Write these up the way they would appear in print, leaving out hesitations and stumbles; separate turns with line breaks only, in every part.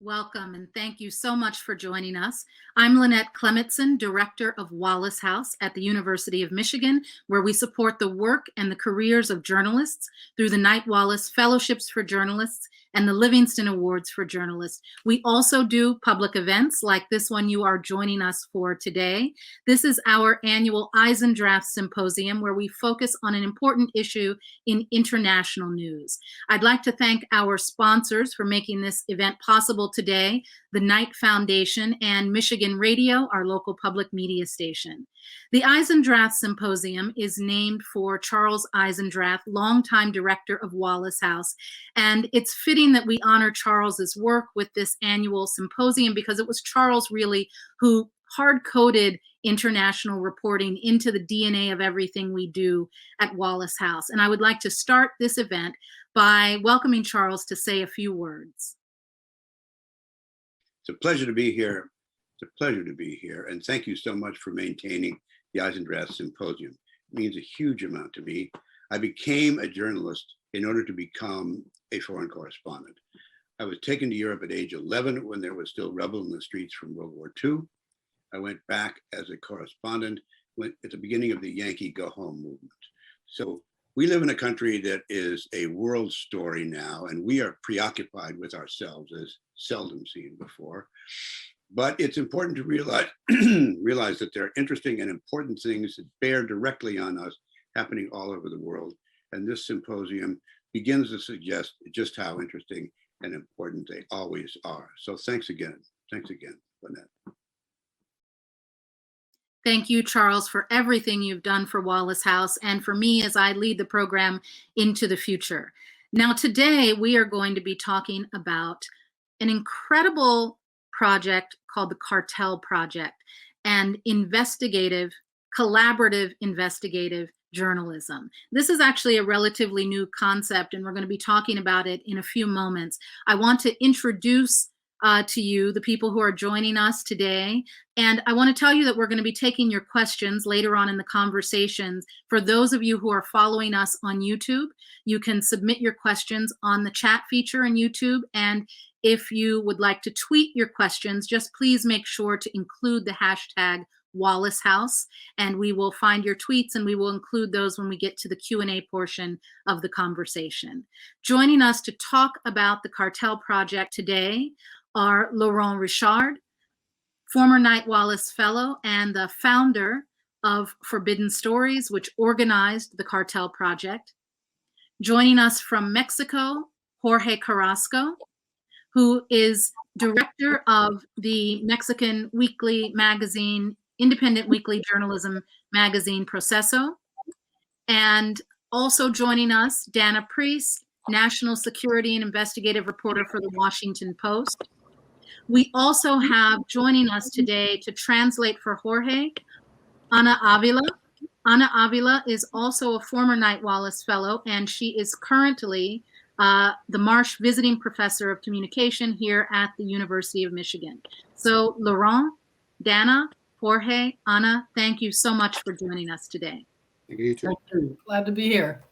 Welcome, and thank you so much for joining us. I'm Lynette Clemetson, Director of Wallace House at the University of Michigan, where we support the work and the careers of journalists through the Knight-Wallace Fellowships for Journalists and the Livingston Awards for Journalists. We also do public events like this one you are joining us for today. This is our annual Eisendrath Symposium, where we focus on an important issue in international news. I'd like to thank our sponsors for making this event possible today, the Knight Foundation and Michigan Radio, our local public media station. The Eisendrath Symposium is named for Charles Eisendrath, longtime director of Wallace House, and it's fitting that we honor Charles's work with this annual symposium because it was Charles really who hard-coded international reporting into the DNA of everything we do at Wallace House. And I would like to start this event by welcoming Charles to say a few words.
It's a pleasure to be here. It's a pleasure to be here. And thank you so much for maintaining the Eisendrath Symposium. It means a huge amount to me. I became a journalist in order to become a foreign correspondent. I was taken to Europe at age 11 when there was still rubble in the streets from World War II. I went back as a correspondent at the beginning of the Yankee Go Home movement. So we live in a country that is a world story now, and we are preoccupied with ourselves as seldom seen before. But it's important to realize, realize that there are interesting and important things that bear directly on us happening all over the world. And this symposium begins to suggest just how interesting and important they always are. So thanks again, Lynette.
Thank you, Charles, for everything you've done for Wallace House and for me as I lead the program into the future. Now, today we are going to be talking about an incredible project called the Cartel Project and collaborative investigative journalism. This is actually a relatively new concept, and we're going to be talking about it in a few moments. I want to introduce to you, the people who are joining us today. And I want to tell you that we're going to be taking your questions later on in the conversations. For those of you who are following us on YouTube, you can submit your questions on the chat feature in YouTube. And if you would like to tweet your questions, just please make sure to include the hashtag Wallace House, and we will find your tweets and we will include those when we get to the Q&A portion of the conversation. Joining us to talk about the Cartel Project today are Laurent Richard, former Knight-Wallace Fellow and the founder of Forbidden Stories, which organized the Cartel Project. Joining us from Mexico, Jorge Carrasco, who is director of the Mexican weekly magazine, independent weekly journalism magazine, Proceso. And also joining us, Dana Priest, national security and investigative reporter for the Washington Post. We also have joining us today to translate for Jorge, Ana Avila. Ana Avila is also a former Knight-Wallace Fellow, and she is currently the Marsh Visiting Professor of Communication here at the University of Michigan. So Laurent, Dana, Jorge, Ana, thank you so much for joining us today.
Thank you.
Thank you. Glad to be here.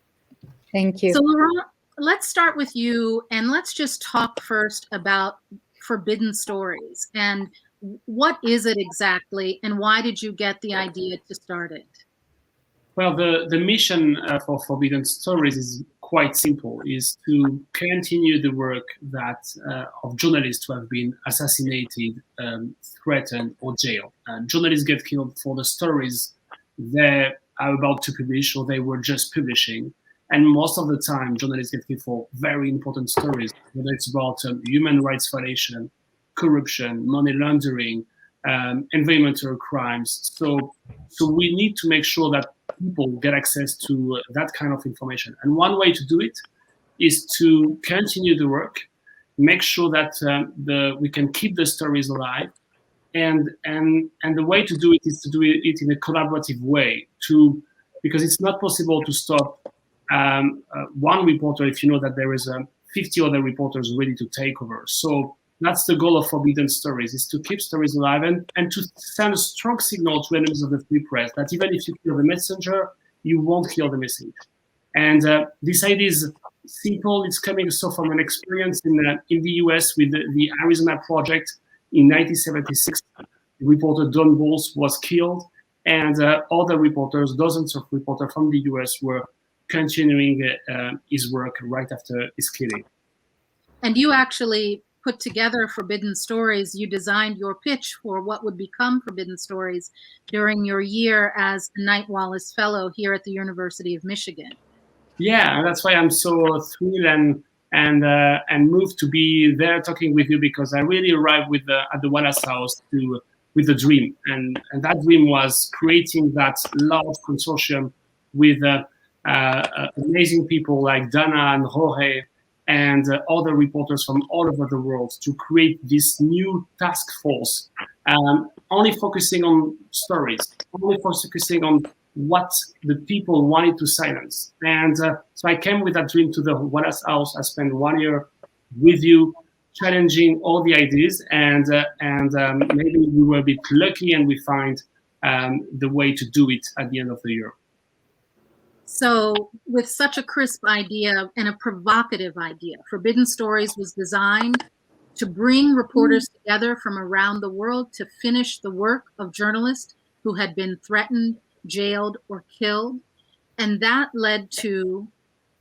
Thank you.
So Laurent, let's start with you, and let's just talk first about Forbidden Stories. And what is it exactly, and why did you get the idea to start it?
Well, the mission for Forbidden Stories is quite simple, is to continue the work that of journalists who have been assassinated, threatened, or jailed. Journalists get killed for the stories they are about to publish or they were just publishing. And most of the time, journalists get killed for very important stories, whether it's about human rights violation, corruption, money laundering, environmental crimes. So we need to make sure that people get access to that kind of information. And one way to do it is to continue the work, make sure that we can keep the stories alive. And the way to do it is to do it in a collaborative way, because it's not possible to stop one reporter if you know that there is 50 other reporters ready to take over. So that's the goal of Forbidden Stories, is to keep stories alive and to send a strong signal to enemies of the free press that even if you kill the messenger, you won't kill the message. And this idea is simple. It's coming also from an experience in the US with the Arizona Project in 1976. Reporter Don Bowles was killed, and other reporters, dozens of reporters from the US, were continuing his work right after his killing.
And you actually put together Forbidden Stories. You designed your pitch for what would become Forbidden Stories during your year as a Knight-Wallace Fellow here at the University of Michigan.
Yeah, and that's why I'm so thrilled and moved to be there talking with you, because I really arrived at the Wallace House with a dream, and that dream was creating that large consortium with amazing people like Dana and Jorge and other reporters from all over the world to create this new task force, only focusing on stories, only focusing on what the people wanted to silence. And so I came with that dream to the Wallace House. I spent 1 year with you, challenging all the ideas, and maybe we were a bit lucky and we find the way to do it at the end of the year.
So with such a crisp idea and a provocative idea, Forbidden Stories was designed to bring reporters together from around the world to finish the work of journalists who had been threatened, jailed, or killed. And that led to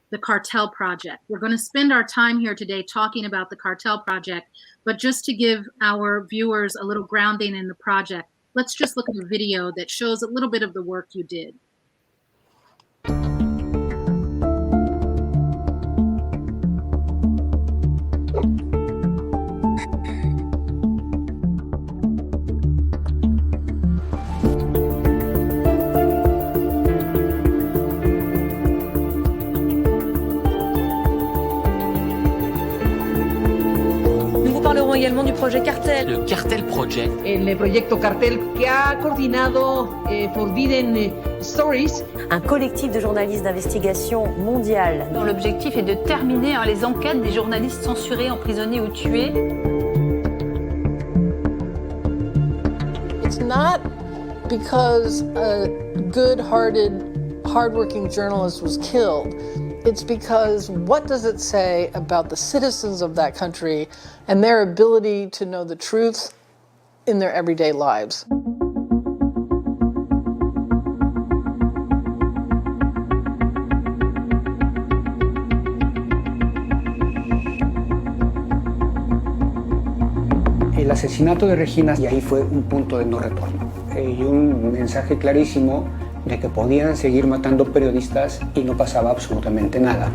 the Cartel Project. We're going to spend our time here today talking about the Cartel Project, but just to give our viewers a little grounding in the project, let's just look at a video that shows a little bit of the work you did.
Également du projet Cartel.
Le Cartel Project.
El proyecto Cartel que ha coordinado Forbidden Stories.
Un collectif de journalistes d'investigation mondiale.
Dont l'objectif est de terminer les enquêtes des journalistes censurés, emprisonnés ou tués.
It's not because a good-hearted, hardworking journalist was killed. It's because what does it say about the citizens of that country and their ability to know the truth in their everyday lives?
El asesinato de Regina, y ahí fue un punto de no retorno. Y un mensaje clarísimo de que podían seguir matando periodistas y no pasaba absolutamente nada.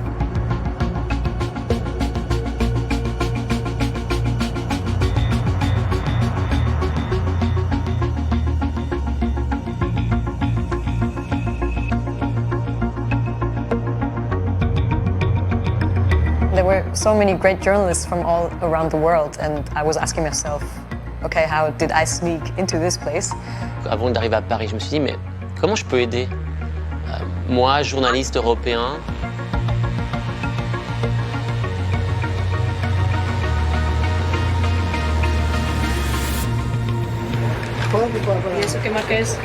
There were so many great journalists from all around the world, and I was asking myself, okay, how did I sneak into this place?
Avant d'arriver à Paris, je me suis dit, mais comment je peux aider? Moi, journaliste européen.
¿Y eso qué marca es?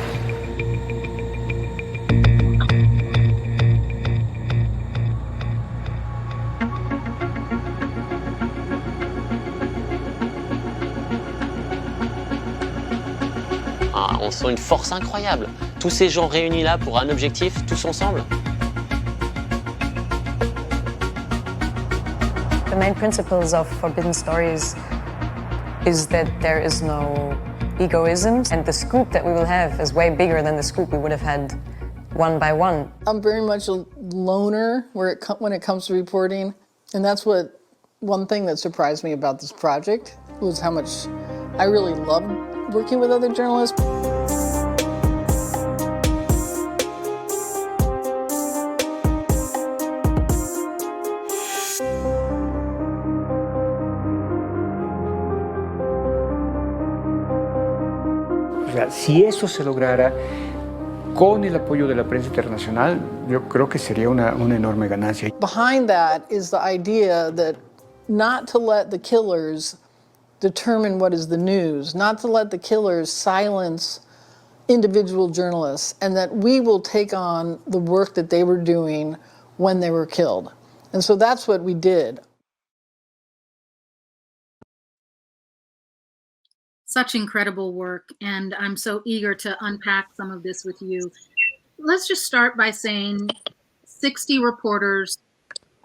On sent une force incroyable. Tous ces gens réunis là pour un objectif, tous ensemble.
The main principles of Forbidden Stories is that there is no egoism, and the scoop that we will have is way bigger than the scoop we would have had one by one.
I'm very much a loner when it comes to reporting, and that's one thing that surprised me about this project was how much I really loved working with other journalists.
O sea, si eso se lograra con el apoyo de la prensa internacional, yo creo que sería una enorme ganancia.
Behind that is the idea that not to let the killers determine what is the news, not to let the killers silence individual journalists, and that we will take on the work that they were doing when they were killed. And so that's what we did.
Such incredible work, and I'm so eager to unpack some of this with you. Let's just start by saying 60 reporters,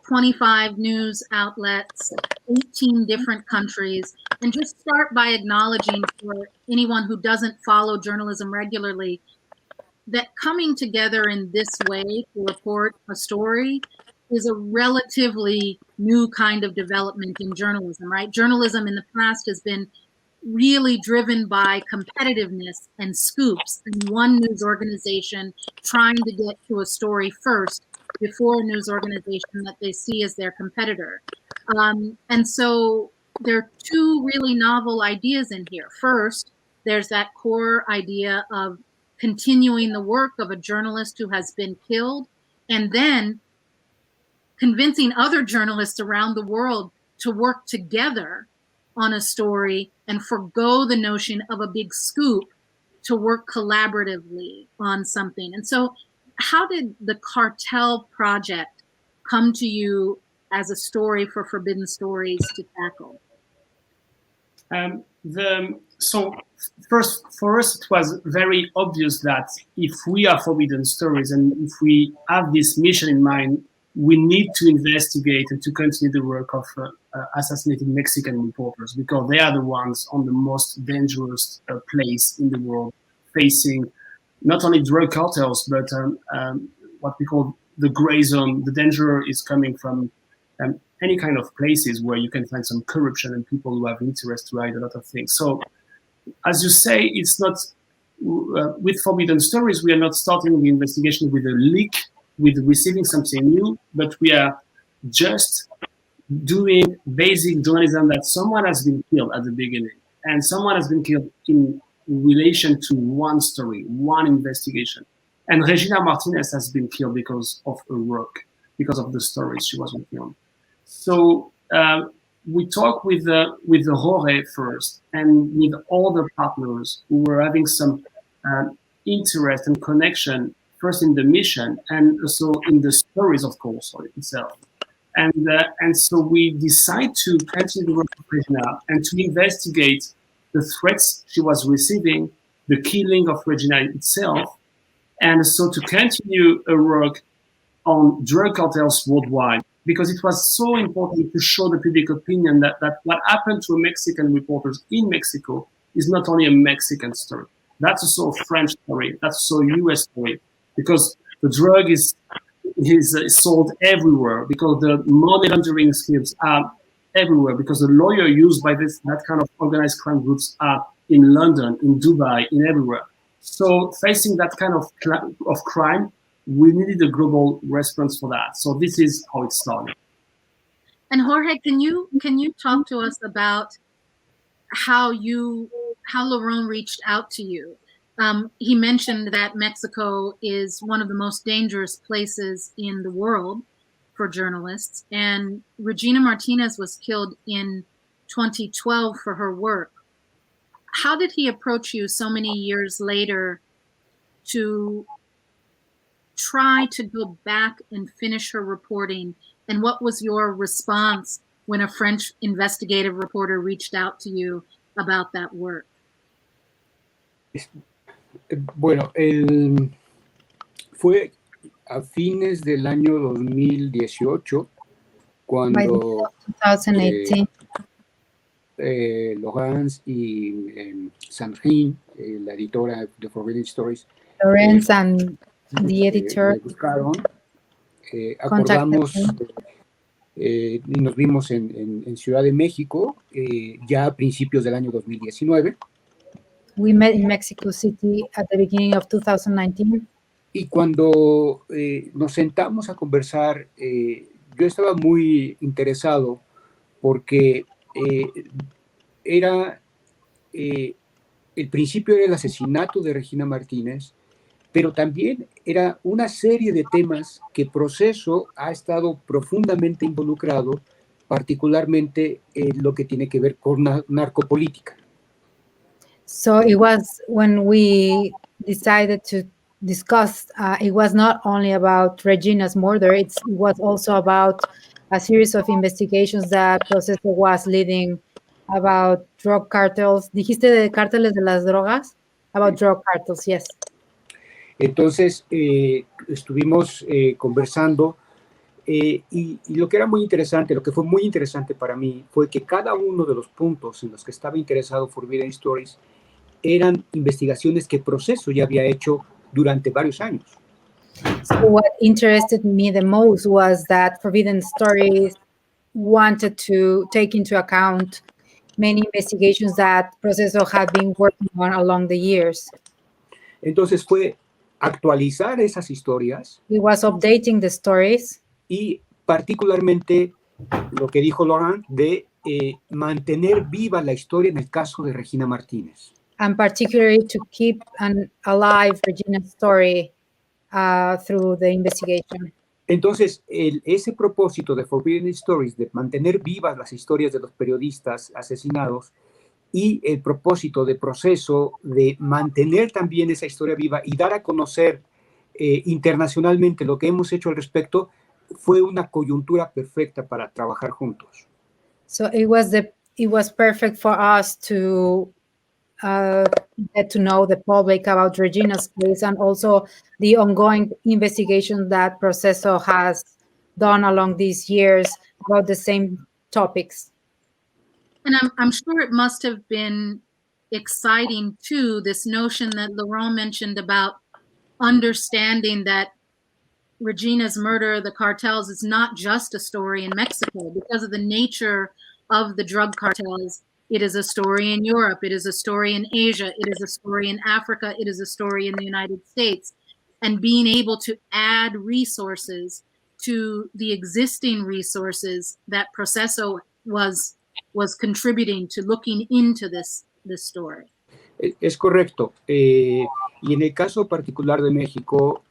25 news outlets, 18 different countries, and just start by acknowledging for anyone who doesn't follow journalism regularly that coming together in this way to report a story is a relatively new kind of development in journalism, right? Journalism in the past has been really driven by competitiveness and scoops and one news organization trying to get to a story first before a news organization that they see as their competitor. And so there are two really novel ideas in here. First, there's that core idea of continuing the work of a journalist who has been killed, and then convincing other journalists around the world to work together on a story and forgo the notion of a big scoop to work collaboratively on something. And so how did the Cartel Project come to you as a story for Forbidden Stories to tackle?
So first, for us, it was very obvious that if we are Forbidden Stories and if we have this mission in mind, we need to investigate and to continue the work of assassinating Mexican reporters, because they are the ones on the most dangerous place in the world, facing not only drug cartels, but what we call the gray zone. The danger is coming from any kind of places where you can find some corruption and people who have interest to hide a lot of things. So, as you say, it's not, with Forbidden Stories, we are not starting the investigation with a leak, with receiving something new, but we are just doing basic journalism that someone has been killed at the beginning, and someone has been killed in relation to one story, one investigation. And Regina Martinez has been killed because of her work, because of the stories she was working on. So we talked with the Jorge first, and with all the partners who were having some interest and connection, first in the mission and also in the stories, of course, itself. And so we decide to continue the work of Regina and to investigate the threats she was receiving, the killing of Regina itself, and so to continue her work on drug cartels worldwide, because it was so important to show the public opinion that what happened to Mexican reporters in Mexico is not only a Mexican story. That's also a French story. That's also a US story, because the drug is sold everywhere, because the money laundering schemes are everywhere, because the lawyer used by that kind of organized crime groups are in London, in Dubai, in everywhere. So facing that kind of crime, we needed a global response for that. So this is how it started.
And Jorge, can you talk to us about how Laurent reached out to you? He mentioned that Mexico is one of the most dangerous places in the world for journalists, and Regina Martinez was killed in 2012 for her work. How did he approach you so many years later to try to go back and finish her reporting? And what was your response when a French investigative reporter reached out to you about that work?
Bueno, fue a fines del año 2018 cuando
2018.
Laurent y Sandrine, la editora de Forbidden Stories,
Laurent and the editor
me buscaron, acordamos y nos vimos en Ciudad de México ya a principios del año 2019.
We met in Mexico City at the beginning of 2019.
Y cuando nos sentamos a conversar, yo estaba muy interesado porque el principio era el asesinato de Regina Martínez, pero también era una serie de temas que Proceso ha estado profundamente involucrado, particularmente en lo que tiene que ver con narcopolítica.
So it was when we decided to discuss, it was not only about Regina's murder, it was also about a series of investigations that Proceso was leading about drug cartels. ¿Dijiste de cárteles de las drogas? About drug cartels, yes.
Entonces, estuvimos conversando y lo que era muy interesante, lo que fue muy interesante para mí fue que cada uno de los puntos en los que estaba interesado Forbidden Stories eran investigaciones que Proceso ya había hecho durante varios años.
So what interested me the most was that Forbidden Stories wanted to take into account many investigations that Proceso had been working on along the years.
Entonces fue actualizar esas historias.
It was updating the stories.
Y particularmente lo que dijo Laurent de mantener viva la historia en el caso de Regina Martinez.
And particularly to keep alive Regina's story through the investigation.
Entonces, ese propósito de Forbidden Stories, de mantener vivas las historias de los periodistas asesinados, y el propósito de Proceso de mantener también esa historia viva y dar a conocer internacionalmente lo que hemos hecho al respecto, fue una coyuntura perfecta para trabajar juntos.
So it was perfect for us to get to know the public about Regina's case and also the ongoing investigation that Proceso has done along these years about the same topics.
And I'm sure it must have been exciting too, this notion that Laurent mentioned about understanding that Regina's murder, the cartels, is not just a story in Mexico because of the nature of the drug cartels. It is a story in Europe. It is a story in Asia. It is a story in Africa. It is a story in the United States. And being able to add resources to the existing resources that Proceso was contributing to looking into this story.
Es correcto. Y en el caso particular de México,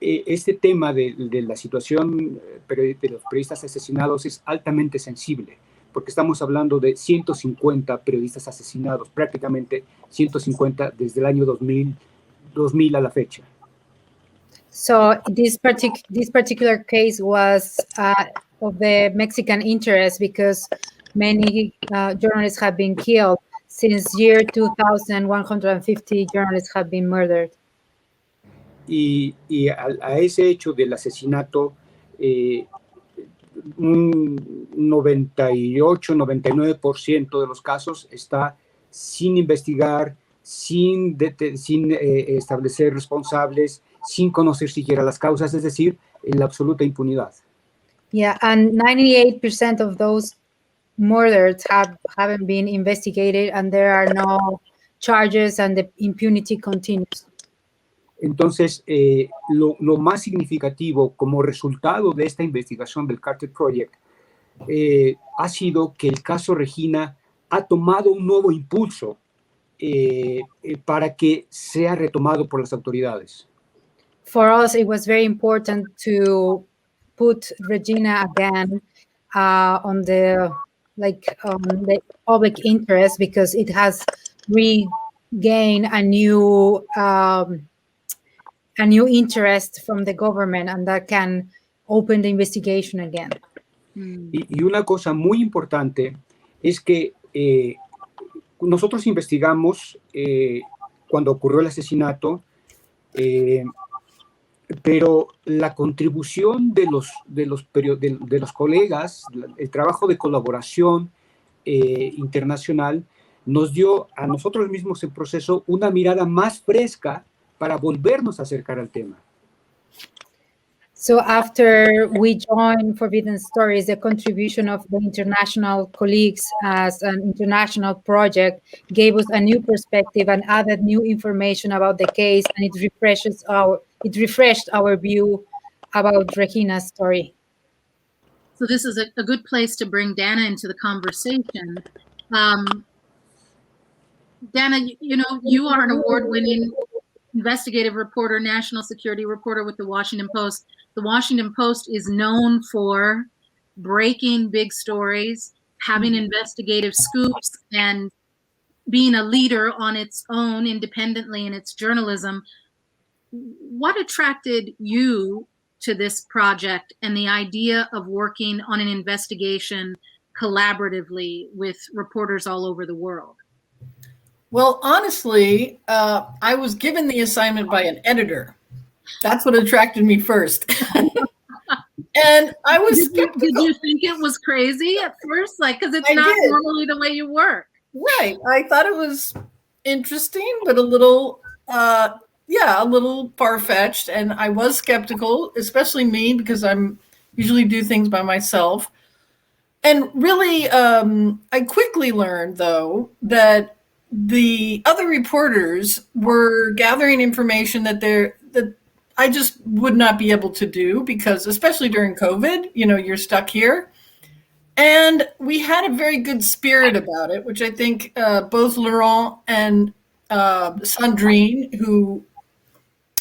este tema de la situación de los periodistas asesinados es altamente sensible, porque estamos hablando de 150 periodistas asesinados, prácticamente 150 desde el año 2000 a la fecha.
So this particular case was of the Mexican interest because many journalists have been killed. Since year 2000, 150 journalists have been murdered.
Y a ese hecho del asesinato, un 98-99% de los casos está sin investigar, sin establecer responsables, sin conocer siquiera las causas, es decir, en la absoluta impunidad.
Yeah, and 98% of those murders haven't been investigated and there are no charges and the impunity continues.
Entonces, lo más significativo como resultado de esta investigación del Cartel Project ha sido que el caso Regina ha tomado un nuevo impulso para que sea retomado por las autoridades.
For us, it was very important to put Regina again on the public interest because it has regained a new interest from the government and that can open the investigation again.
Y una cosa muy importante es que nosotros investigamos cuando ocurrió el asesinato, pero la contribución de los colegas, el trabajo de colaboración internacional nos dio a nosotros mismos en Proceso una mirada más fresca para volvernos a acercar al tema.
So after we joined Forbidden Stories, the contribution of the international colleagues as an international project gave us a new perspective and added new information about the case, and it refreshed our view about Regina's story.
So this is a good place to bring Dana into the conversation. Dana, you know, you are an award-winning investigative reporter, national security reporter with the Washington Post. The Washington Post is known for breaking big stories, having investigative scoops, and being a leader on its own independently in its journalism. What attracted you to this project and the idea of working on an investigation collaboratively with reporters all over the world?
Well, honestly, I was given the assignment by an editor. That's what attracted me first. And I was skeptical.
Did you think it was crazy at first? Like, because it's not normally the way you work.
Right. I thought it was interesting, but a little, a little far-fetched. And I was skeptical, especially me, because I'm usually do things by myself. And really, I quickly learned, though, that the other reporters were gathering information that I just would not be able to do, because especially during COVID, you're stuck here. And we had a very good spirit about it, which I think both Laurent and Sandrine, who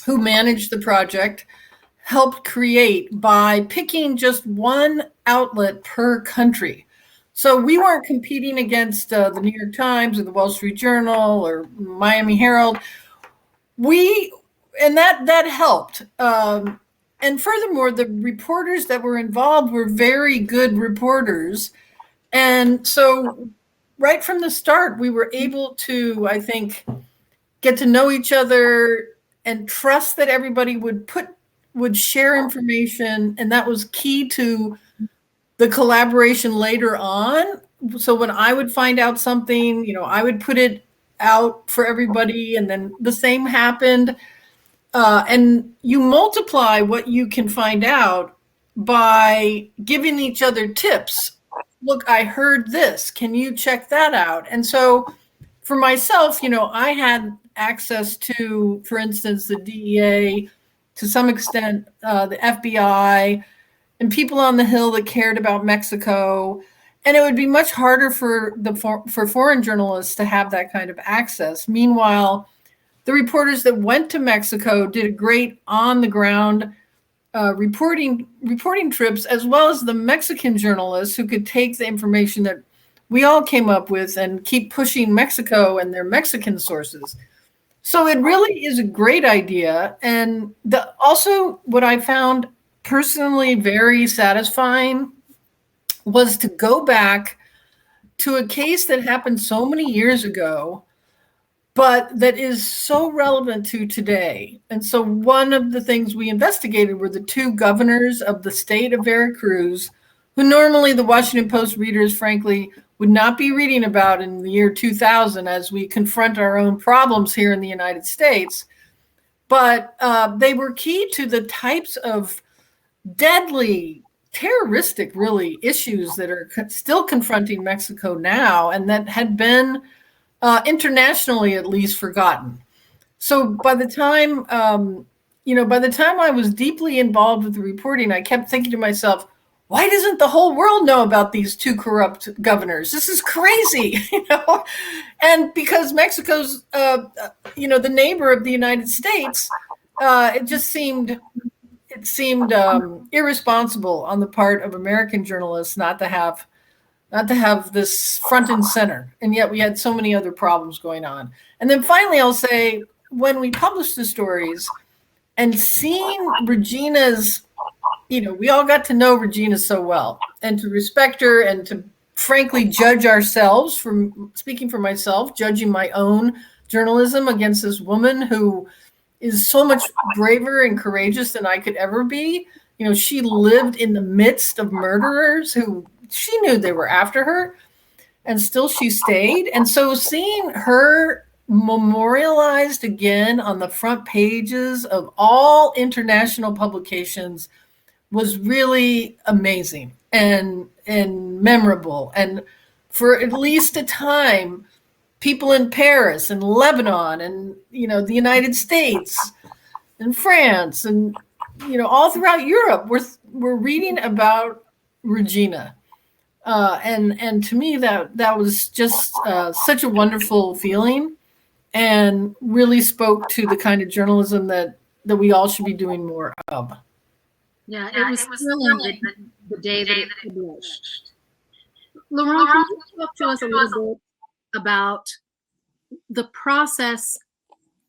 managed the project, helped create by picking just one outlet per country. So we weren't competing against the New York Times or the Wall Street Journal or Miami Herald. And that helped. And furthermore, the reporters that were involved were very good reporters. And so right from the start, we were able to, I think, get to know each other and trust that everybody would share information. And that was key to the collaboration later on. So when I would find out something, I would put it out for everybody, and then the same happened. And you multiply what you can find out by giving each other tips. Look, I heard this. Can you check that out? And so for myself, I had access to, for instance, the DEA, to some extent, the FBI, and people on the Hill that cared about Mexico. And it would be much harder for foreign journalists to have that kind of access. Meanwhile, the reporters that went to Mexico did a great on-the-ground reporting trips, as well as the Mexican journalists who could take the information that we all came up with and keep pushing Mexico and their Mexican sources. So it really is a great idea. And also what I found personally very satisfying was to go back to a case that happened so many years ago, but that is so relevant to today. And so one of the things we investigated were the two governors of the state of Veracruz, who normally the Washington Post readers, frankly, would not be reading about in the year 2000 as we confront our own problems here in the United States. But they were key to the types of deadly, terroristic, really, issues that are still confronting Mexico now, and that had been internationally at least forgotten. So by the time, I was deeply involved with the reporting, I kept thinking to myself, why doesn't the whole world know about these two corrupt governors? This is crazy, And because Mexico's, the neighbor of the United States, it seemed irresponsible on the part of American journalists not to have this front and center. And yet we had so many other problems going on. And then finally, I'll say, when we published the stories and seeing Regina's, we all got to know Regina so well, and to respect her and to frankly judge ourselves, from speaking for myself, judging my own journalism against this woman who is so much braver and courageous than I could ever be. She lived in the midst of murderers who she knew they were after her, and still she stayed. And so seeing her memorialized again on the front pages of all international publications was really amazing and memorable. And for at least a time, people in Paris and Lebanon and, the United States and France and, all throughout Europe were reading about Regina. And to me, that was just such a wonderful feeling. and really spoke to the kind of journalism that we all should be doing more of.
Yeah, it was thrilling the day that it published. Laurent, can you talk to us a little bit about the process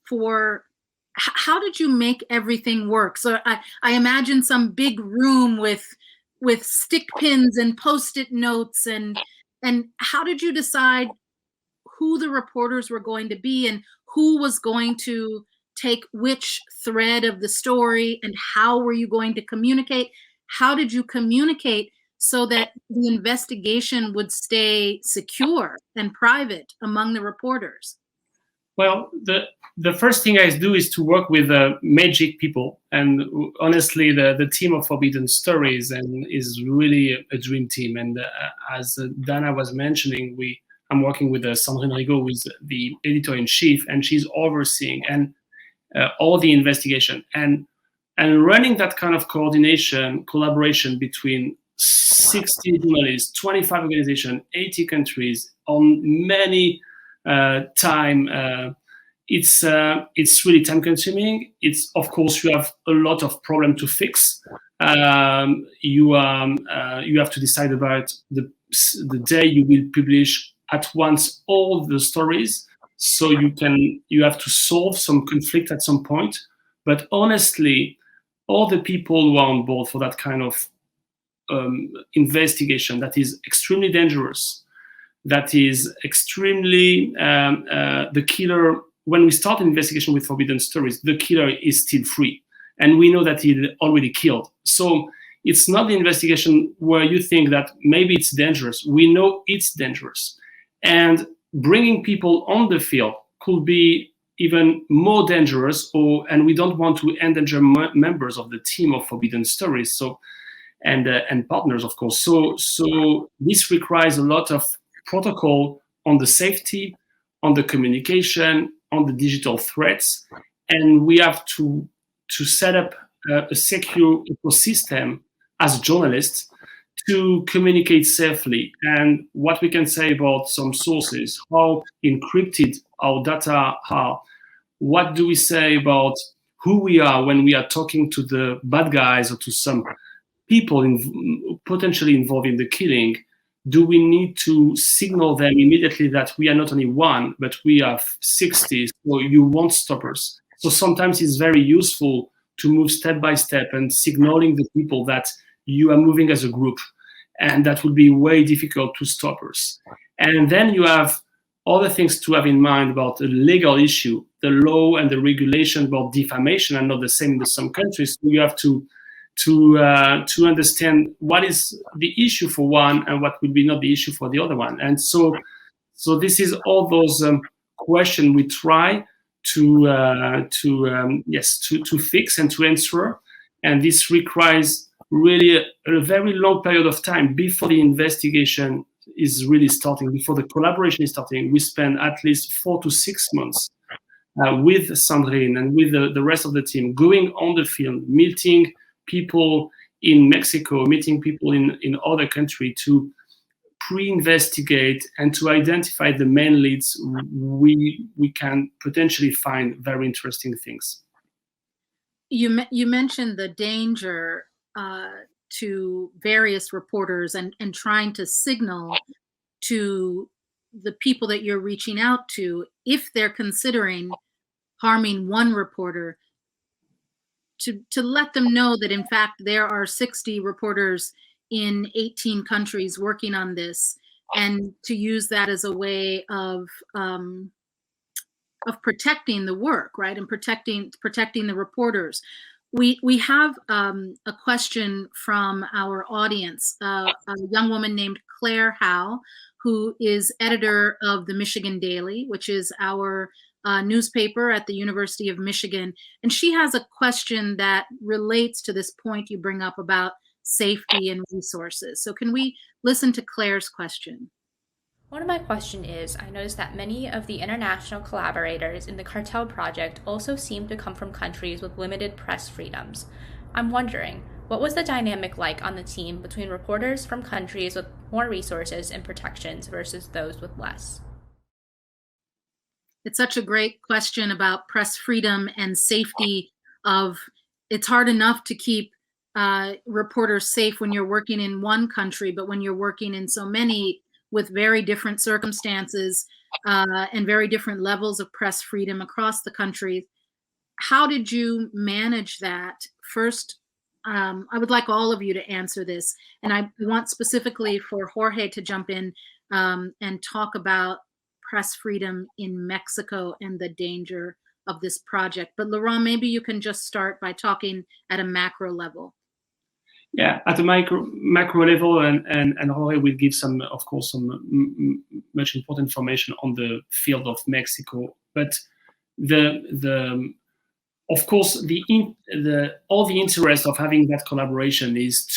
for how did you make everything work? So I imagine some big room with stick pins and Post-it notes, and how did you decide who the reporters were going to be and who was going to take which thread of the story, and how were you going to communicate? How did you communicate so that the investigation would stay secure and private among the reporters?
Well, the first thing I do is to work with magic people, and honestly, the team of Forbidden Stories is really a dream team. And as Dana was mentioning, I'm working with Sandrine Rigaud, who is the editor-in-chief, and she's overseeing all the investigation and running that kind of collaboration between 60 journalists, 25 organizations, 80 countries on many time. It's really time consuming. It's, of course, you have a lot of problem to fix. You have to decide about the day you will publish at once all the stories. So you have to solve some conflict at some point. But honestly, all the people who are on board for that kind of investigation that is extremely dangerous, that is extremely the killer. When we start an investigation with Forbidden Stories, the killer is still free, and we know that he already killed. So it's not the investigation where you think that maybe it's dangerous. We know it's dangerous, and bringing people on the field could be even more dangerous, and we don't want to endanger members of the team of Forbidden Stories. So and partners, of course. So this requires a lot of protocol on the safety, on the communication, on the digital threats, and we have to set up a secure ecosystem as journalists to communicate safely. And what we can say about some sources, how encrypted our data are, what do we say about who we are when we are talking to the bad guys or to some people potentially involved in the killing. Do we need to signal them immediately that we are not only one, but we are 60, so you won't stop us? So sometimes it's very useful to move step by step and signaling the people that you are moving as a group, and that would be way difficult to stop us. And then you have other things to have in mind about the legal issue. The law and the regulation about defamation are not the same in some countries. So you have to understand what is the issue for one and what will be not the issue for the other one. And so this is all those questions we try to fix and to answer. And this requires really a very long period of time before the investigation is really starting, before the collaboration is starting. We spend at least 4 to 6 months with Sandrine and with the rest of the team going on the field, meeting people in Mexico, meeting people in other countries to pre-investigate and to identify the main leads. We can potentially find very interesting things.
You mentioned the danger to various reporters and trying to signal to the people that you're reaching out to, if they're considering harming one reporter, to let them know that in fact there are 60 reporters in 18 countries working on this, and to use that as a way of protecting the work, right, and protecting the reporters. We have a question from our audience, a young woman named Claire Howe, who is editor of the Michigan Daily, which is our newspaper at the University of Michigan. And she has a question that relates to this point you bring up about safety and resources. So can we listen to Claire's question?
One of my questions is, I noticed that many of the international collaborators in the Cartel Project also seem to come from countries with limited press freedoms. I'm wondering, what was the dynamic like on the team between reporters from countries with more resources and protections versus those with less?
It's such a great question about press freedom and safety of, it's hard enough to keep reporters safe when you're working in one country, but when you're working in so many with very different circumstances and very different levels of press freedom across the country, how did you manage that? First, I would like all of you to answer this, and I want specifically for Jorge to jump in and talk about press freedom in Mexico and the danger of this project. But Laurent, maybe you can just start by talking at a macro level.
Yeah, at a macro level, and Jorge will give some, of course, some much important information on the field of Mexico. But of course, all the interest of having that collaboration is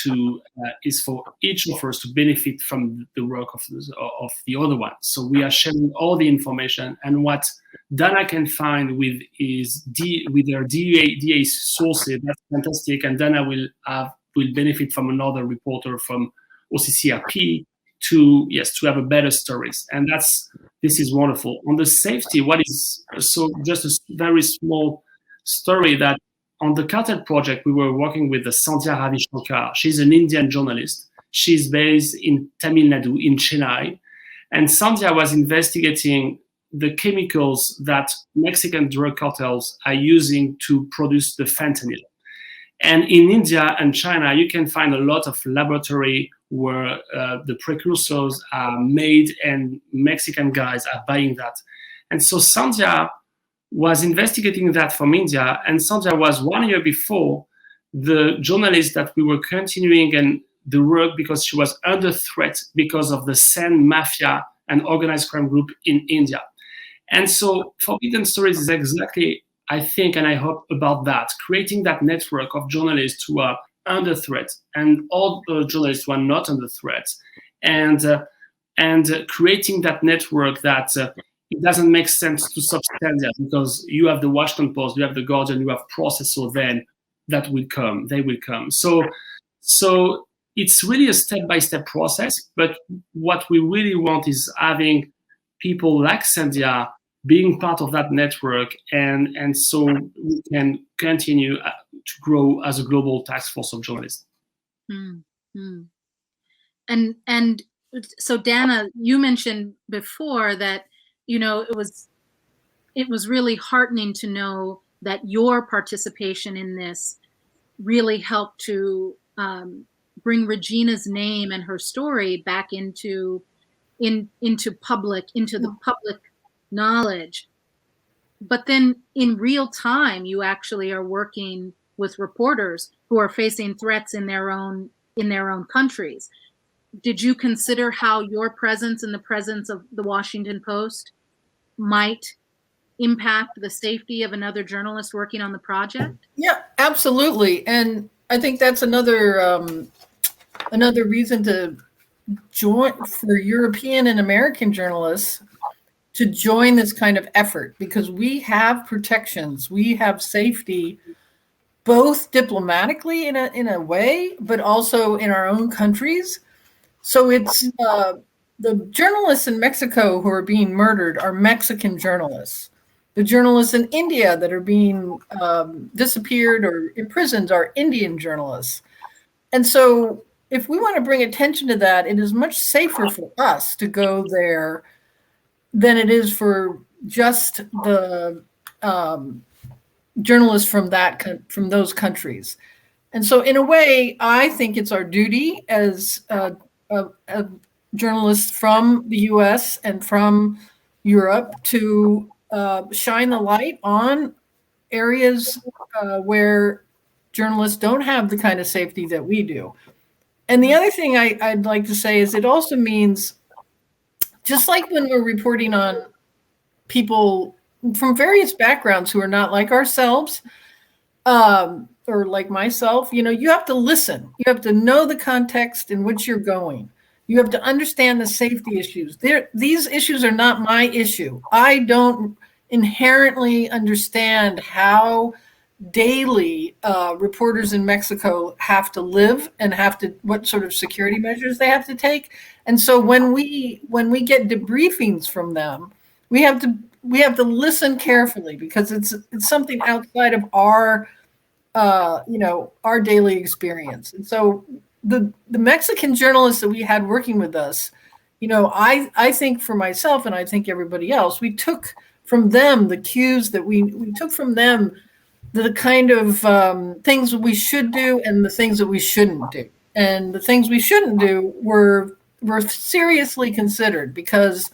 for each of us to benefit from the work of the other one. So we are sharing all the information, and what Dana can find with their DA sources, that's fantastic, and Dana will benefit from another reporter from OCCRP to have a better stories, and this is wonderful. On the safety, what is so just a very small story that on the Cartel Project, we were working with the Sandhya Ravi Shankar. She's an Indian journalist. She's based in Tamil Nadu, in Chennai. And Sandhya was investigating the chemicals that Mexican drug cartels are using to produce the fentanyl. And in India and China, you can find a lot of laboratory where the precursors are made and Mexican guys are buying that. And so Sandhya was investigating that from India, and Sandhya was 1 year before the journalist that we were continuing and the work because she was under threat because of the Sen mafia and organized crime group in India. And so Forbidden Stories is exactly, I think, and I hope about that, creating that network of journalists who are under threat and all the journalists who are not under threat, and creating that network that it doesn't make sense to substance because you have the Washington Post, you have the Guardian, you have Proceso, then that will come, they will come. So it's really a step-by-step process, but what we really want is having people like Sandhya being part of that network, and so we can continue to grow as a global task force of journalists.
Mm-hmm. And so Dana, you mentioned before that, you know, it was really heartening to know that your participation in this really helped to bring Regina's name and her story back into the public knowledge. But then in real time, you actually are working with reporters who are facing threats in their own countries. Did you consider how your presence and the presence of the Washington Post might impact the safety of another journalist working on the project?
Yeah, absolutely. And I think that's another reason to join, for European and American journalists to join this kind of effort, because we have protections, we have safety, both diplomatically in a way, but also in our own countries. So it's the journalists in Mexico who are being murdered are Mexican journalists. The journalists in India that are being disappeared or imprisoned are Indian journalists. And so if we want to bring attention to that, it is much safer for us to go there than it is for just the journalists from those countries. And so in a way, I think it's our duty as a journalists from the US and from Europe to shine the light on areas where journalists don't have the kind of safety that we do. And the other thing I'd like to say is it also means, just like when we're reporting on people from various backgrounds who are not like ourselves, or like myself, you know, you have to listen. You have to know the context in which you're going. You have to understand the safety issues. These issues are not my issue. I don't inherently understand how daily reporters in Mexico have to live and what sort of security measures they have to take. And so when we get debriefings from them, we have to we have to listen carefully because it's something outside of our our daily experience. And so the Mexican journalists that we had working with us, I think for myself, and I think everybody else, we took from them the cues that we took from them, the kind of things we should do and the things that we shouldn't do. And the things we shouldn't do were seriously considered because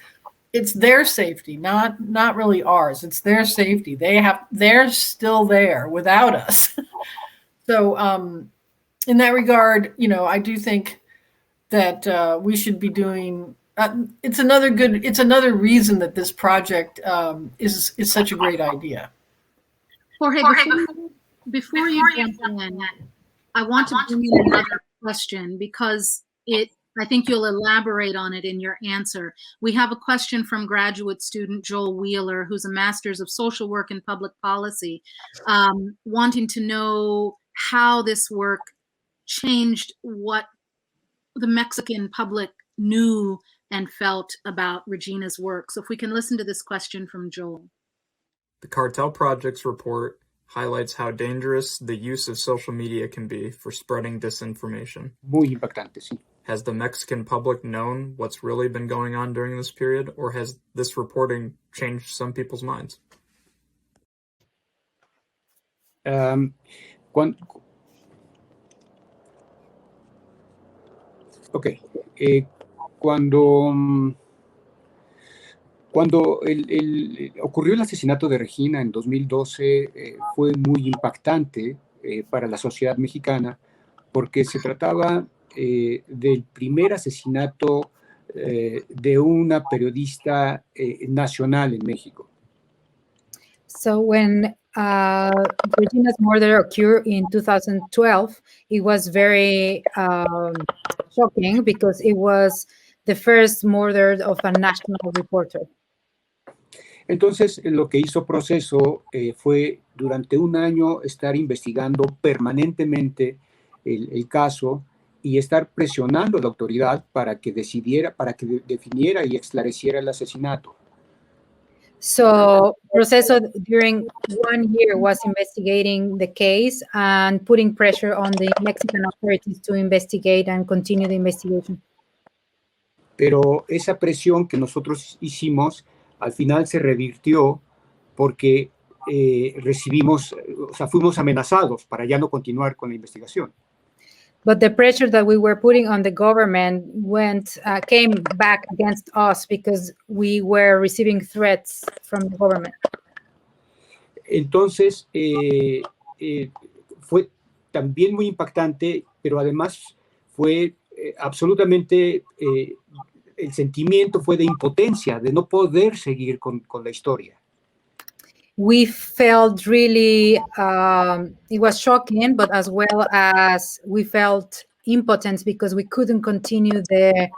it's their safety, not really ours. It's their safety. They're still there without us. So in that regard, I do think that we should be doing. It's another reason that this project is such a great idea.
Jorge, before you jump in, I want to bring in another question because I think you'll elaborate on it in your answer. We have a question from graduate student Joel Wheeler, who's a master's of social work and public policy, wanting to know how this work changed what the Mexican public knew and felt about Regina's work. So if we can listen to this question from Joel.
The Cartel Project's report highlights how dangerous the use of social media can be for spreading disinformation.
Muy impactante, sí.
Has the Mexican public known what's really been going on during this period, or has this reporting changed some people's minds?
Cuando ocurrió el asesinato de Regina en 2012, fue muy impactante para la sociedad mexicana porque se trataba del primer asesinato de una periodista nacional en México.
So when Regina's murder occurred in 2012, it was very shocking because it was the first murder of a national reporter.
Entonces, lo que hizo Proceso fue durante un año estar investigando permanentemente el caso y estar presionando a la autoridad para que definiera y esclareciera el asesinato.
So Proceso during 1 year was investigating the case and putting pressure on the Mexican authorities to investigate and continue the investigation.
Pero esa presión que nosotros hicimos al final se revirtió porque fuimos amenazados para ya no continuar con la investigación.
But the pressure that we were putting on the government came back against us because we were receiving threats from the government.
Entonces, fue también muy impactante, pero además fue absolutamente, el sentimiento fue de impotencia, de no poder seguir con la historia.
We felt really, it was shocking, but as well as we felt impotence because we couldn't continue the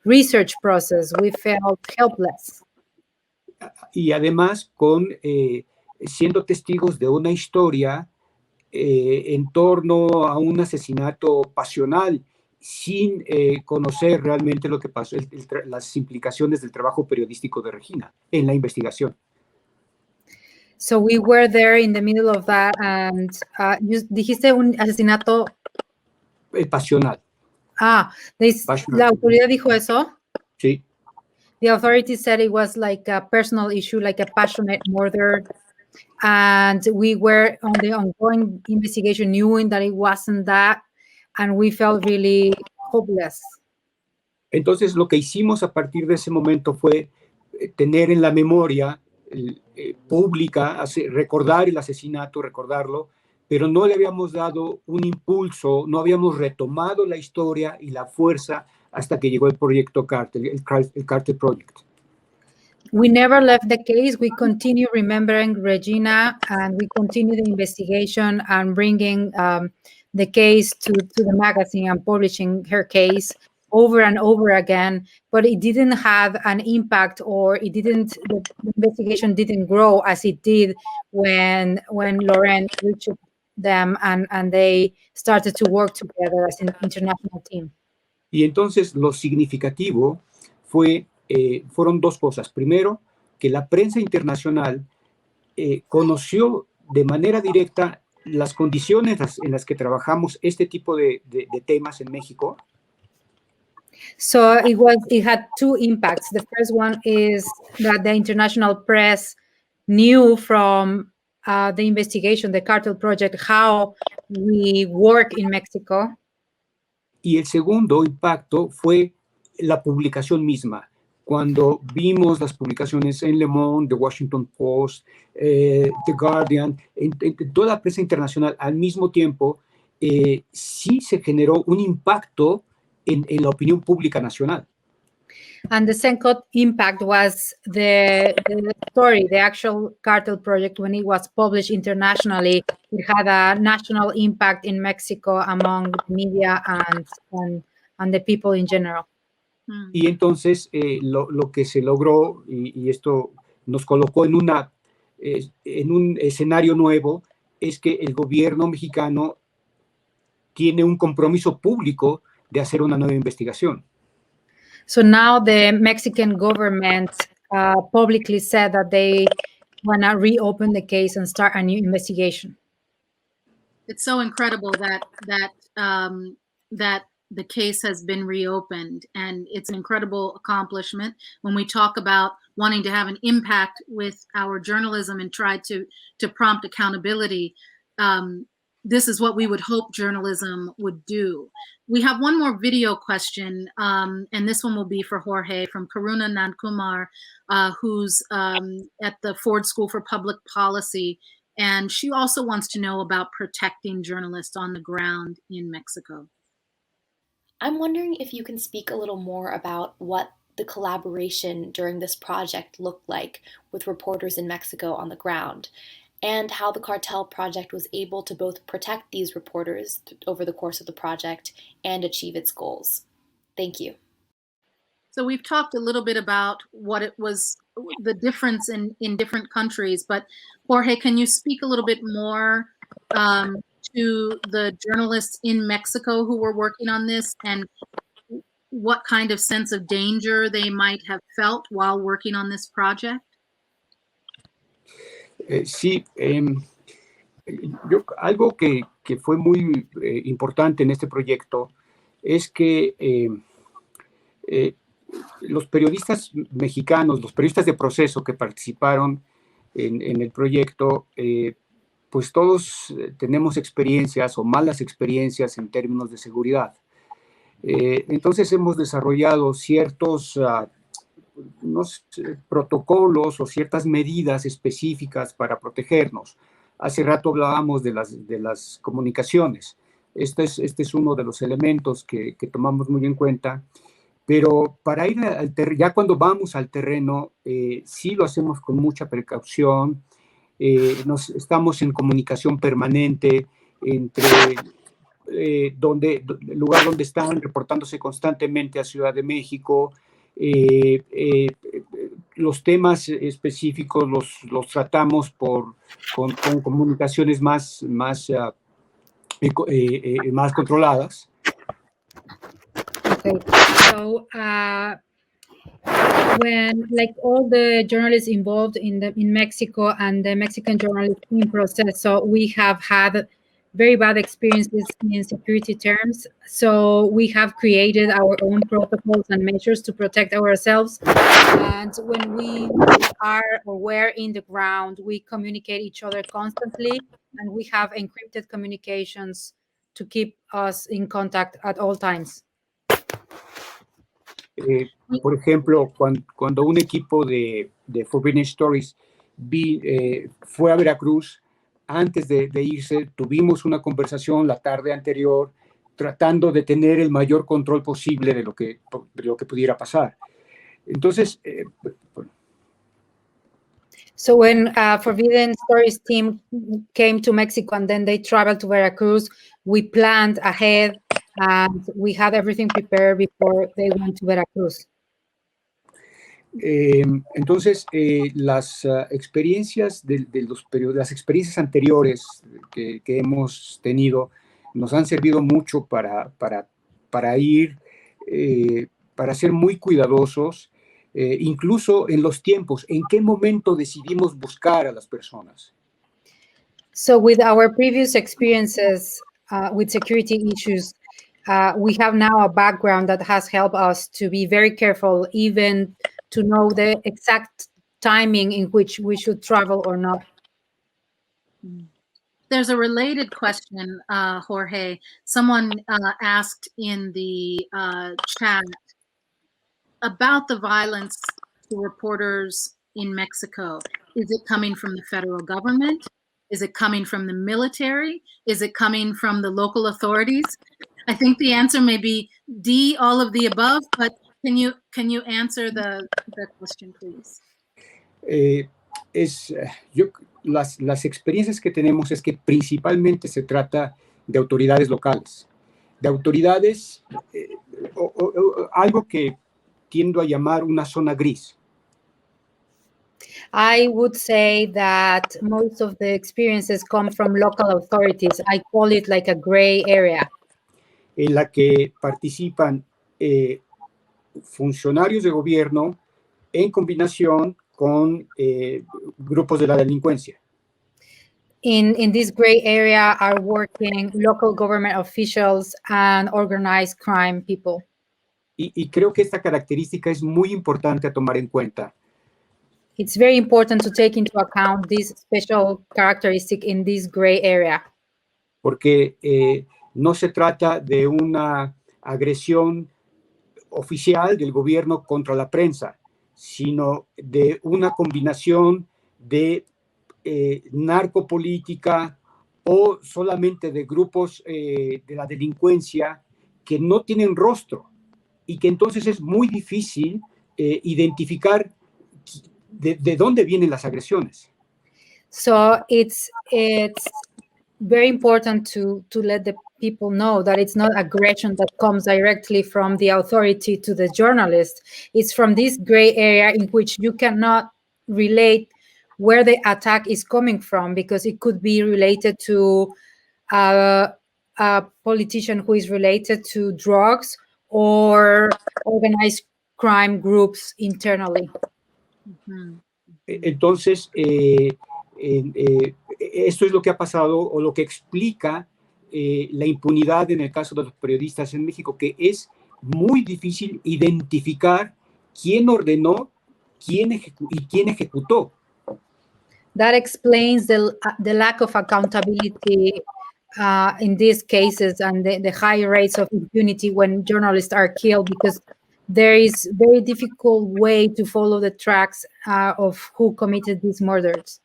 research process. We felt helpless.
Y además siendo testigos de una historia en torno a un asesinato pasional, sin conocer realmente lo que pasó, las implicaciones del trabajo periodístico de Regina en la investigación.
So we were there in the middle of that, and dijiste un asesinato
pasional.
¿La autoridad dijo eso?
Sí.
The authorities said it was like a personal issue, like a passionate murder, and we were on the ongoing investigation knowing that it wasn't that, and we felt really hopeless.
Entonces lo que hicimos a partir de ese momento fue tener en la memoria pública, recordar el asesinato, recordarlo, pero no le habíamos dado un impulso, no habíamos retomado la historia y la fuerza hasta que llegó el proyecto Cartel, el Cartel Project.
We never left the case. We continue remembering Regina, and we continue the investigation and bringing the case to the magazine and publishing her case over and over again, but it didn't have an impact, or the investigation didn't grow as it did when Laurent reached them and they started to work together as an international team.
Y entonces lo significativo fueron dos cosas. Primero, que la prensa internacional conoció de manera directa las condiciones en las que trabajamos este tipo de temas en México.
So it had two impacts. The first one is that the international press knew from the investigation, the Cartel Project, how we work in Mexico.
Y el segundo impacto fue la publicación misma. Cuando vimos las publicaciones en Le Monde, The Washington Post, The Guardian, en toda la prensa internacional al mismo tiempo, sí se generó un impacto en la opinión pública nacional.
And the second impact was the story, the actual Cartel Project, when it was published internationally. It had a national impact in Mexico among the media and the people in general.
Y entonces lo que se logró, y esto nos colocó en un escenario nuevo, es que el gobierno mexicano tiene un compromiso público de hacer una nueva investigación.
So now the Mexican government publicly said that they want to reopen the case and start a new investigation.
It's so incredible that the case has been reopened, and it's an incredible accomplishment when we talk about wanting to have an impact with our journalism and try to prompt accountability. This is what we would hope journalism would do. We have one more video question, and this one will be for Jorge, from Karuna Nankumar, who's at the Ford School for Public Policy, and she also wants to know about protecting journalists on the ground in Mexico.
I'm wondering if you can speak a little more about what the collaboration during this project looked like with reporters in Mexico on the ground, and how the Cartel Project was able to both protect these reporters over the course of the project and achieve its goals. Thank you.
So we've talked a little bit about what it was, the difference in different countries, but Jorge, can you speak a little bit more to the journalists in Mexico who were working on this, and what kind of sense of danger they might have felt while working on this project?
Sí, algo que fue muy importante en este proyecto es que los periodistas mexicanos, los periodistas de Proceso que participaron en el proyecto, pues todos tenemos experiencias o malas experiencias en términos de seguridad. Entonces hemos desarrollado ciertos protocolos o ciertas medidas específicas para protegernos. Hace rato hablábamos de las comunicaciones. Este es uno de los elementos que tomamos muy en cuenta, pero para ir ya cuando vamos al terreno, sí lo hacemos con mucha precaución. Estamos en comunicación permanente entre el lugar donde están reportándose constantemente a Ciudad de México. Los temas específicos los tratamos con comunicaciones más controladas.
Okay, so when, like, all the journalists involved in Mexico and the Mexican journalists in Proceso, we have had very bad experiences in security terms. So we have created our own protocols and measures to protect ourselves. And when we are or we're in the ground, we communicate each other constantly, and we have encrypted communications to keep us in contact at all times.
Por ejemplo, cuando un equipo de Forbidden Stories fue a Veracruz, antes de irse, tuvimos una conversación la tarde anterior tratando de tener el mayor control posible de lo que pudiera pasar. Entonces,
So when Forbidden Stories team came to Mexico and then they traveled to Veracruz, we planned ahead and we had everything prepared before they went to Veracruz.
Entonces, las experiencias las experiencias anteriores que hemos tenido nos han servido mucho para ir, para ser muy cuidadosos incluso en los tiempos, ¿en qué momento decidimos buscar a las personas?
So with our previous experiences with security issues, we have now a background that has helped us to be very careful, even to know the exact timing in which we should travel or not.
There's a related question, Jorge. Someone asked in the chat about the violence to reporters in Mexico. Is it coming from the federal government? Is it coming from the military? Is it coming from the local authorities? I think the answer may be D, all of the above, but can you answer the question, please?
Las experiencias que tenemos es que principalmente se trata de autoridades locales, de autoridades, algo que tiendo a llamar una zona gris.
I would say that most of the experiences come from local authorities. I call it like a gray area.
En la que participan funcionarios de gobierno en combinación con grupos de la delincuencia.
In this gray area are working local government officials and organized crime people.
Y creo que esta característica es muy importante a tomar en cuenta.
It's very important to take into account this special characteristic in this gray area.
Porque no se trata de una agresión oficial del gobierno contra la prensa, sino de una combinación de narcopolítica o solamente de grupos de la delincuencia que no tienen rostro y que entonces es muy difícil identificar de dónde vienen las agresiones.
So it's very important to let the people know that it's not aggression that comes directly from the authority to the journalist. It's from this gray area in which you cannot relate where the attack is coming from, because it could be related to a politician who is related to drugs or organized crime groups internally.
Entonces, esto es lo que ha pasado o lo que explica la impunidad en el caso de los periodistas en México, que es muy difícil identificar quién ordenó y quién ejecutó.
That explains the lack of accountability in these cases and the high rates of impunity when journalists are killed, because there is very difficult way to follow the tracks of who committed these murders.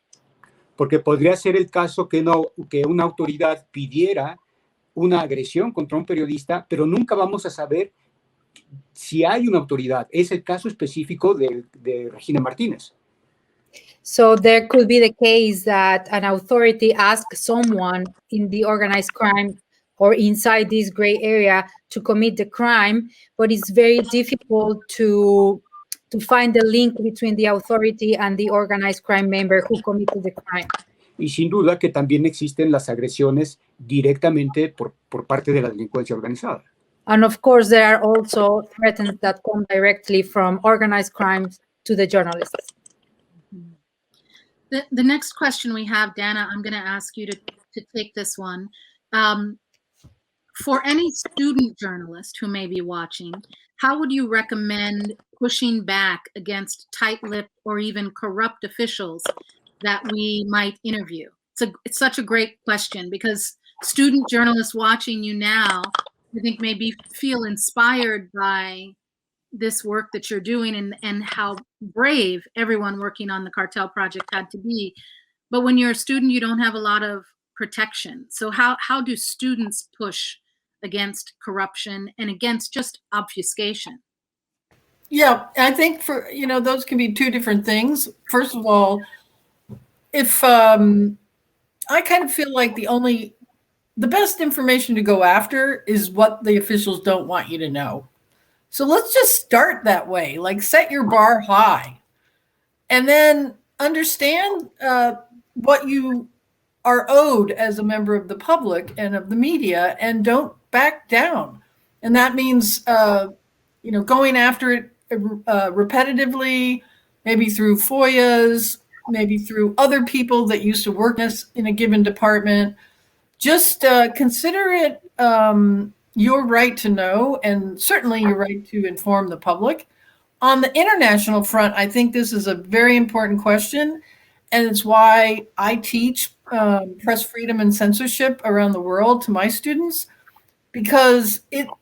Porque podría ser el caso que una autoridad pidiera una agresión contra un periodista, pero nunca vamos a saber si hay una autoridad. Es el caso específico de Regina Martinez.
So there could be the case that an authority asks someone in the organized crime or inside this gray area to commit the crime, but it's very difficult to find the link between the authority and the organized crime member who committed the crime.
Y sin duda que también existen las agresiones directamente por parte de la delincuencia organizada.
And of course, there are also threats that come directly from organized crimes to the journalists.
The next question we have, Dana, I'm going to ask you to take this one. For any student journalist who may be watching, how would you recommend pushing back against tight-lipped or even corrupt officials that we might interview? It's such a great question, because student journalists watching you now, I think, maybe feel inspired by this work that you're doing and how brave everyone working on the Cartel Project had to be. But when you're a student, you don't have a lot of protection. So how do students push against corruption and against just obfuscation?
Yeah, I think those can be two different things. First of all, if I kind of feel like the best information to go after is what the officials don't want you to know. So let's just start that way, like set your bar high and then understand what you are owed as a member of the public and of the media, and don't back down. And that means, going after it repetitively, maybe through FOIAs, maybe through other people that used to work in a given department. Just consider it your right to know, and certainly your right to inform the public. On the international front, I think this is a very important question, and it's why I teach press freedom and censorship around the world to my students, because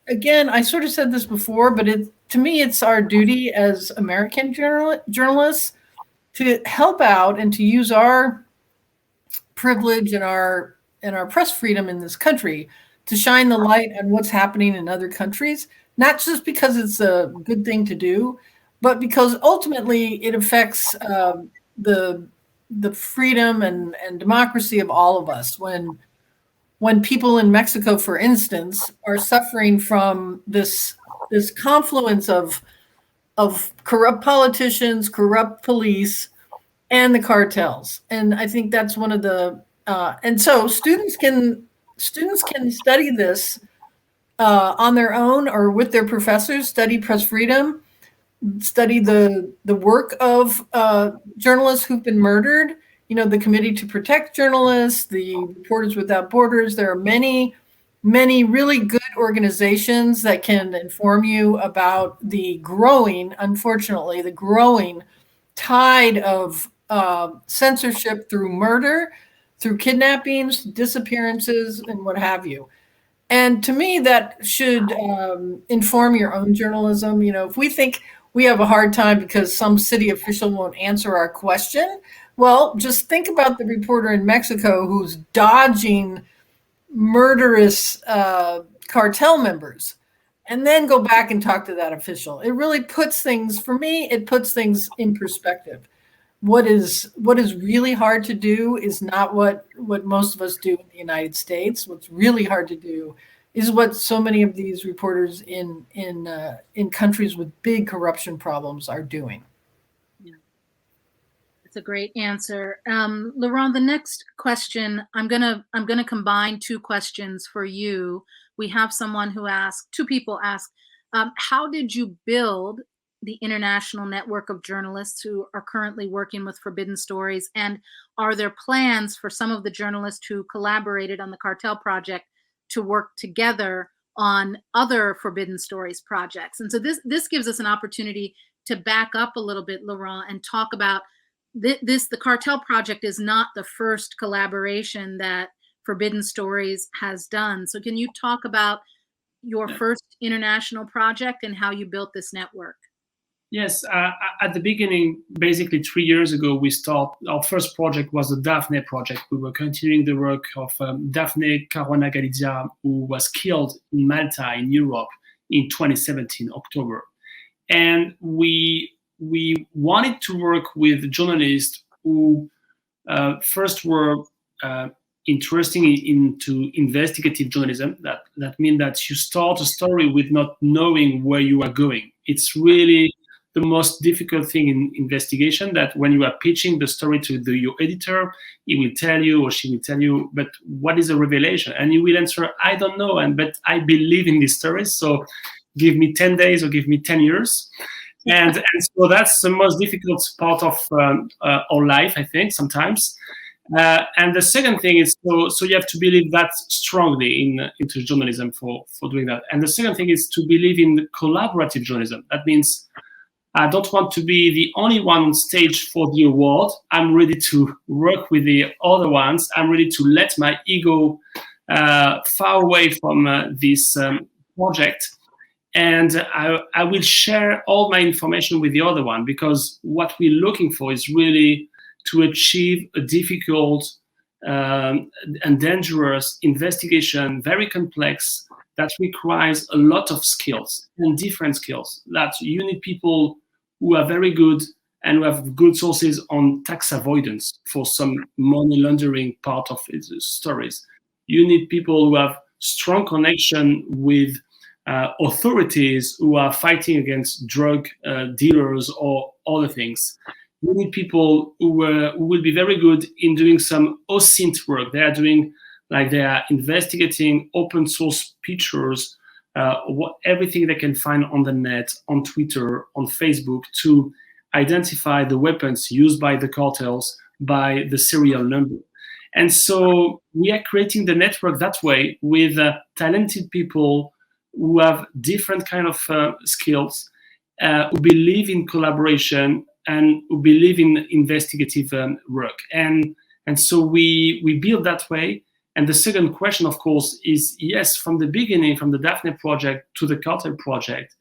again, I sort of said this before, but to me, it's our duty as American journalists to help out and to use our privilege and our press freedom in this country to shine the light on what's happening in other countries, not just because it's a good thing to do, but because ultimately it affects the freedom and democracy of all of us. When people in Mexico, for instance, are suffering from this confluence of corrupt politicians, corrupt police, and the cartels. And I think that's one of the and so students can study this on their own or with their professors, study press freedom, study the work of journalists who've been murdered, the Committee to Protect Journalists, the Reporters Without Borders. There are many, many really good organizations that can inform you about unfortunately, the growing tide of censorship through murder, through kidnappings, disappearances, and what have you. And to me, that should inform your own journalism. If we think we have a hard time because some city official won't answer our question, well, just think about the reporter in Mexico who's dodging murderous cartel members, and then go back and talk to that official. It really puts things, for me, it puts things in perspective. What is really hard to do is not what most of us do in the United States. What's really hard to do is what so many of these reporters in countries with big corruption problems are doing.
Yeah. That's a great answer. Laurent, the next question, I'm gonna combine two questions for you. We have two people ask, how did you build the international network of journalists who are currently working with Forbidden Stories? And are there plans for some of the journalists who collaborated on the Cartel Project to work together on other Forbidden Stories projects? And so this gives us an opportunity to back up a little bit, Laurent, and talk about this. The Cartel Project is not the first collaboration that Forbidden Stories has done. So can you talk about your first international project and how you built this network?
Yes, at the beginning, basically 3 years ago, our first project was the Daphne project. We were continuing the work of Daphne Caruana Galizia, who was killed in Malta in Europe in 2017, October. And we wanted to work with journalists who first were interested into investigative journalism. That means that you start a story with not knowing where you are going. It's really the most difficult thing in investigation, that when you are pitching the story to your editor, he will tell you or she will tell you, but what is a revelation? And you will answer, I don't know, but I believe in this story, so give me 10 days or give me 10 years. And so that's the most difficult part of our life, I think, sometimes. And the second thing is, so you have to believe that strongly into journalism for doing that. And the second thing is to believe in collaborative journalism. That means I don't want to be the only one on stage for the award. I'm ready to work with the other ones. I'm ready to let my ego far away from this project. And I will share all my information with the other one, because what we're looking for is really to achieve a difficult and dangerous investigation, very complex, that requires a lot of skills and different skills. That you need people who are very good and who have good sources on tax avoidance for some money laundering part of its stories. You need people who have strong connection with authorities who are fighting against drug dealers or other things. You need people who will be very good in doing some OSINT work. They are investigating open source pictures everything they can find on the net, on Twitter, on Facebook, to identify the weapons used by the cartels by the serial number. And so we are creating the network that way with talented people who have different kind of skills, who believe in collaboration and who believe in investigative work. And so we build that way. And the second question, of course, is yes, from the beginning, from the Daphne Project to the Cartel Project,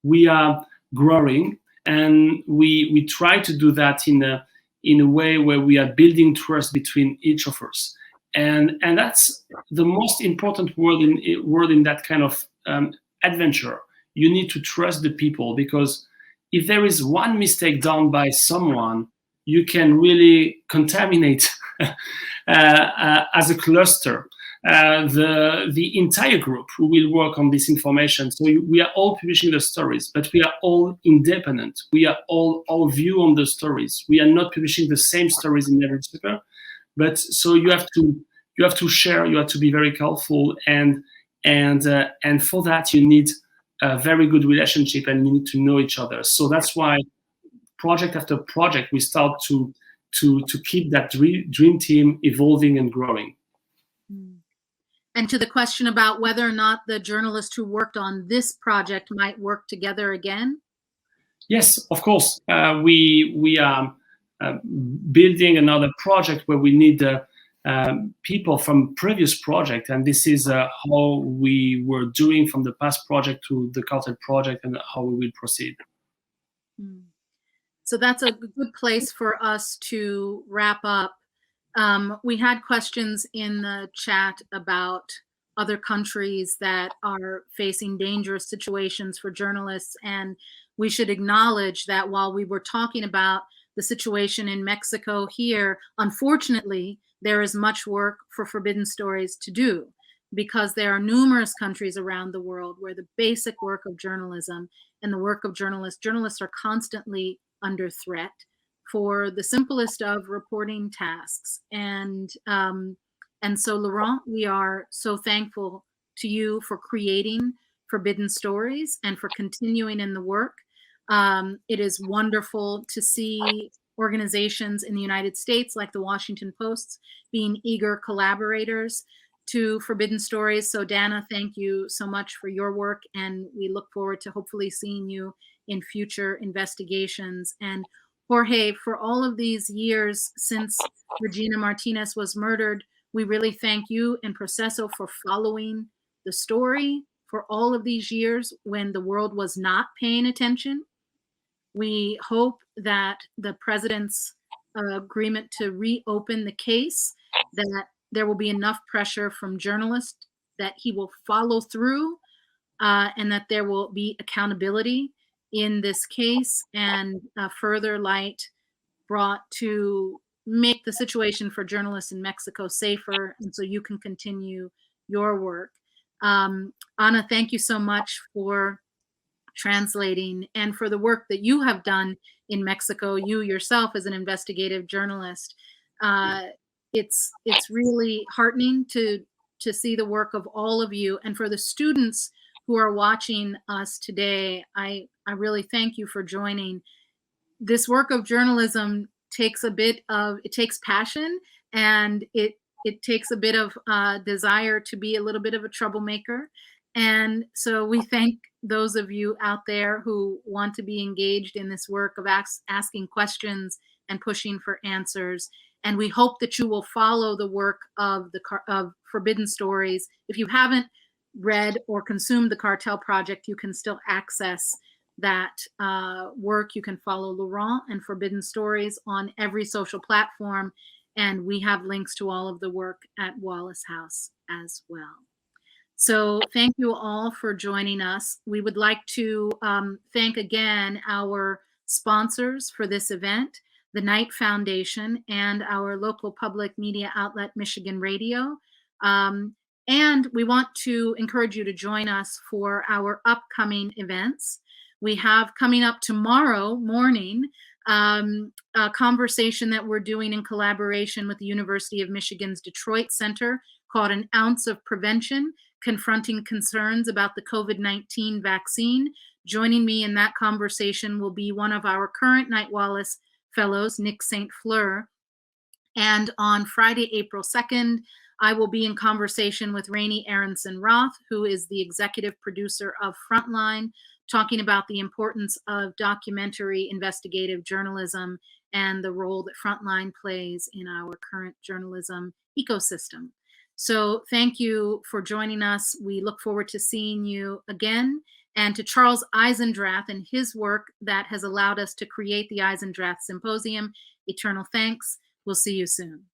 we are growing, and we try to do that in a way where we are building trust between each of us. And that's the most important word in that kind of adventure. You need to trust the people, because if there is one mistake done by someone, you can really contaminate as a cluster the entire group who will work on this information. So we are all publishing the stories, but we are all independent. We are all our view on the stories. We are not publishing the same stories in every paper, but so you have to share. You have to be very careful, and for that you need a very good relationship, and you need to know each other. So that's why project after project we start to keep that dream team evolving and growing.
And to the question about whether or not the journalists who worked on this project might work together again?
Yes, of course. We are building another project where we need people from previous project, and this is how we were doing from the past project to the Cartel Project, and how we will proceed.
So that's a good place for us to wrap up. We had questions in the chat about other countries that are facing dangerous situations for journalists, and we should acknowledge that while we were talking about the situation in Mexico here, unfortunately, there is much work for Forbidden Stories to do, because there are numerous countries around the world where the basic work of journalism and the work of journalists are constantly under threat for the simplest of reporting tasks. And so, Laurent, we are so thankful to you for creating Forbidden Stories and for continuing in the work. It is wonderful to see organizations in the United States like the Washington Post being eager collaborators to Forbidden Stories. So Dana, thank you so much for your work, and we look forward to hopefully seeing you in future investigations. And Jorge, for all of these years since Regina Martinez was murdered, we really thank you and Proceso for following the story for all of these years when the world was not paying attention. We hope that the president's agreement to reopen the case, that there will be enough pressure from journalists that he will follow through, and that there will be accountability in this case, and further light brought to make the situation for journalists in Mexico safer, and so you can continue your work. Ana, thank you so much for translating and for the work that you have done in Mexico, you yourself as an investigative journalist. It's really heartening to see the work of all of you, and for the students who are watching us today, I really thank you for joining. This work of journalism takes it takes passion, and it takes a bit of desire to be a little bit of a troublemaker. And so we thank those of you out there who want to be engaged in this work of asking questions and pushing for answers. And we hope that you will follow the work of Forbidden Stories. If you haven't read or consumed the Cartel Project, you can still access that work. You can follow Laurent and Forbidden Stories on every social platform. And we have links to all of the work at Wallace House as well. So thank you all for joining us. We would like to thank again our sponsors for this event, the Knight Foundation and our local public media outlet, Michigan Radio. And we want to encourage you to join us for our upcoming events. We have coming up tomorrow morning a conversation that we're doing in collaboration with the University of Michigan's Detroit Center called An Ounce of Prevention, confronting concerns about the COVID-19 vaccine. Joining me in that conversation will be one of our current Knight-Wallace Fellows, Nick St. Fleur. And on Friday, April 2nd, I will be in conversation with Rainey Aronson Roth, who is the executive producer of Frontline, talking about the importance of documentary investigative journalism and the role that Frontline plays in our current journalism ecosystem. So thank you for joining us. We look forward to seeing you again. And to Charles Eisendrath and his work that has allowed us to create the Eisendrath Symposium, eternal thanks. We'll see you soon.